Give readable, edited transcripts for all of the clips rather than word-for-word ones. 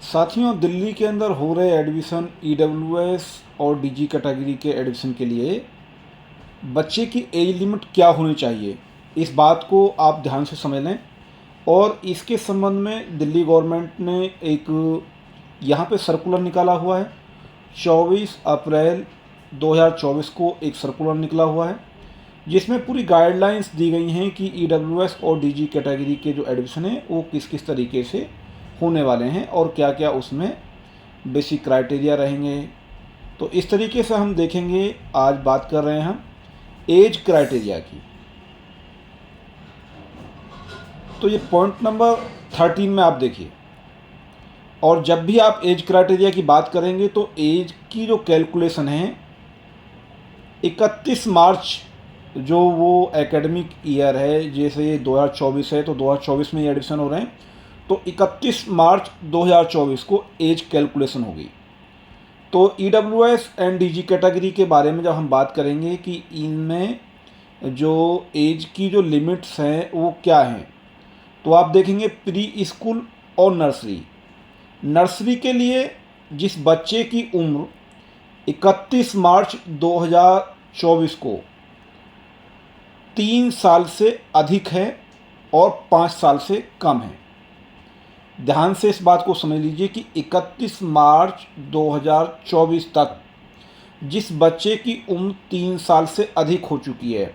साथियों, दिल्ली के अंदर हो रहे एडमिशन ईडब्ल्यूएस और डीजी कैटेगरी के एडमिशन के लिए बच्चे की एज लिमिट क्या होनी चाहिए, इस बात को आप ध्यान से समझ लें। और इसके संबंध में दिल्ली गवर्नमेंट ने एक यहाँ पे सर्कुलर निकाला हुआ है। 24 अप्रैल 2024 को एक सर्कुलर निकला हुआ है जिसमें पूरी गाइडलाइंस दी गई हैं कि ईडब्ल्यूएस और डीजी कैटेगरी के जो एडमिशन हैं वो किस किस तरीके से होने वाले हैं और क्या क्या उसमें बेसिक क्राइटेरिया रहेंगे। तो इस तरीके से हम देखेंगे। आज बात कर रहे हैं हम एज क्राइटेरिया की। तो ये पॉइंट नंबर 13 में आप देखिए। और जब भी आप एज क्राइटेरिया की बात करेंगे तो एज की जो कैलकुलेशन है 31 मार्च जो वो एकेडमिक ईयर है, जैसे ये 2024 है तो 2024 में ये एडमिशन हो रहे हैं, तो 31 मार्च 2024 को एज कैलकुलेशन होगी। तो ईडब्ल्यूएस एंड डीजी कैटेगरी के बारे में जब हम बात करेंगे कि इनमें जो एज की जो लिमिट्स हैं वो क्या हैं, तो आप देखेंगे प्री स्कूल और नर्सरी। नर्सरी के लिए जिस बच्चे की उम्र 31 मार्च 2024 को 3 साल से अधिक है और 5 साल से कम है, ध्यान से इस बात को समझ लीजिए कि 31 मार्च 2024 तक जिस बच्चे की उम्र 3 साल से अधिक हो चुकी है,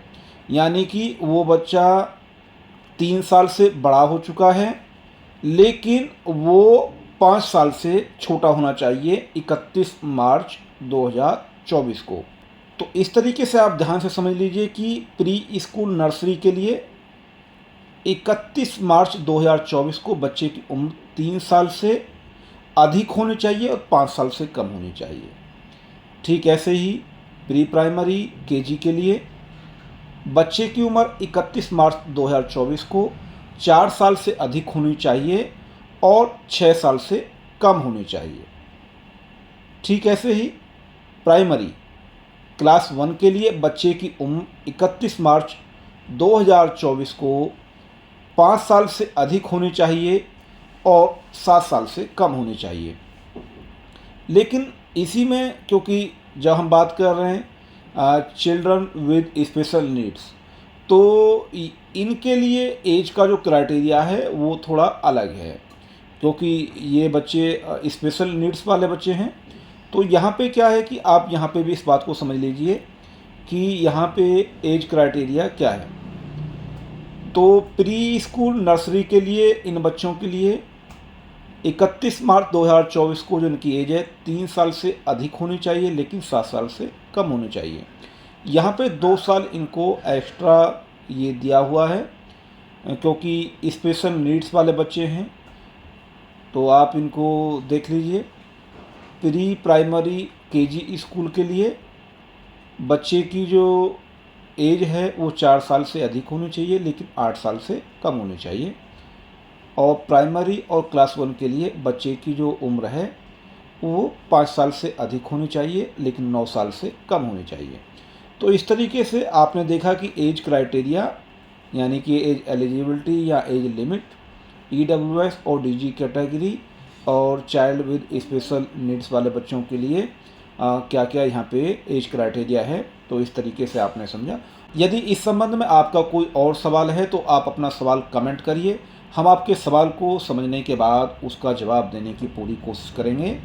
यानी कि वो बच्चा 3 साल से बड़ा हो चुका है लेकिन वो 5 साल से छोटा होना चाहिए 31 मार्च 2024 को। तो इस तरीके से आप ध्यान से समझ लीजिए कि प्री स्कूल नर्सरी के लिए 31 मार्च 2024 को बच्चे की उम्र 3 साल से अधिक होनी चाहिए और 5 साल से कम होनी चाहिए। ठीक ऐसे ही प्री प्राइमरी केजी के लिए बच्चे की उम्र 31 मार्च 2024 को 4 साल से अधिक होनी चाहिए और 6 साल से कम होनी चाहिए। ठीक ऐसे ही प्राइमरी क्लास 1 के लिए बच्चे की उम्र 31 मार्च 2024 को 5 साल से अधिक होनी चाहिए और 7 साल से कम होनी चाहिए। लेकिन इसी में क्योंकि जब हम बात कर रहे हैं चिल्ड्रन विद स्पेशल नीड्स, तो इनके लिए एज का जो क्राइटेरिया है वो थोड़ा अलग है, क्योंकि ये बच्चे स्पेशल नीड्स वाले बच्चे हैं। तो यहाँ पे क्या है कि आप यहाँ पे भी इस बात को समझ लीजिए कि यहाँ पे एज क्राइटेरिया क्या है। तो प्री स्कूल नर्सरी के लिए इन बच्चों के लिए 31 मार्च 2024 को जो इनकी एज है 3 साल से अधिक होनी चाहिए लेकिन 7 साल से कम होनी चाहिए। यहाँ पे 2 साल इनको एक्स्ट्रा ये दिया हुआ है क्योंकि स्पेशल नीड्स वाले बच्चे हैं। तो आप इनको देख लीजिए। प्री प्राइमरी केजी स्कूल के लिए बच्चे की जो एज है वो 4 साल से अधिक होनी चाहिए लेकिन 8 साल से कम होनी चाहिए। और प्राइमरी और क्लास 1 के लिए बच्चे की जो उम्र है वो 5 साल से अधिक होनी चाहिए लेकिन 9 साल से कम होनी चाहिए। तो इस तरीके से आपने देखा कि एज क्राइटेरिया यानी कि एज एलिजिबिलिटी या एज लिमिट ईडब्ल्यूएस और डीजी कैटेगरी और चाइल्ड विद स्पेशल नीड्स वाले बच्चों के लिए क्या क्या यहाँ पे एज क्राइटेरिया है। तो इस तरीके से आपने समझा। यदि इस संबंध में आपका कोई और सवाल है तो आप अपना सवाल कमेंट करिए। हम आपके सवाल को समझने के बाद उसका जवाब देने की पूरी कोशिश करेंगे।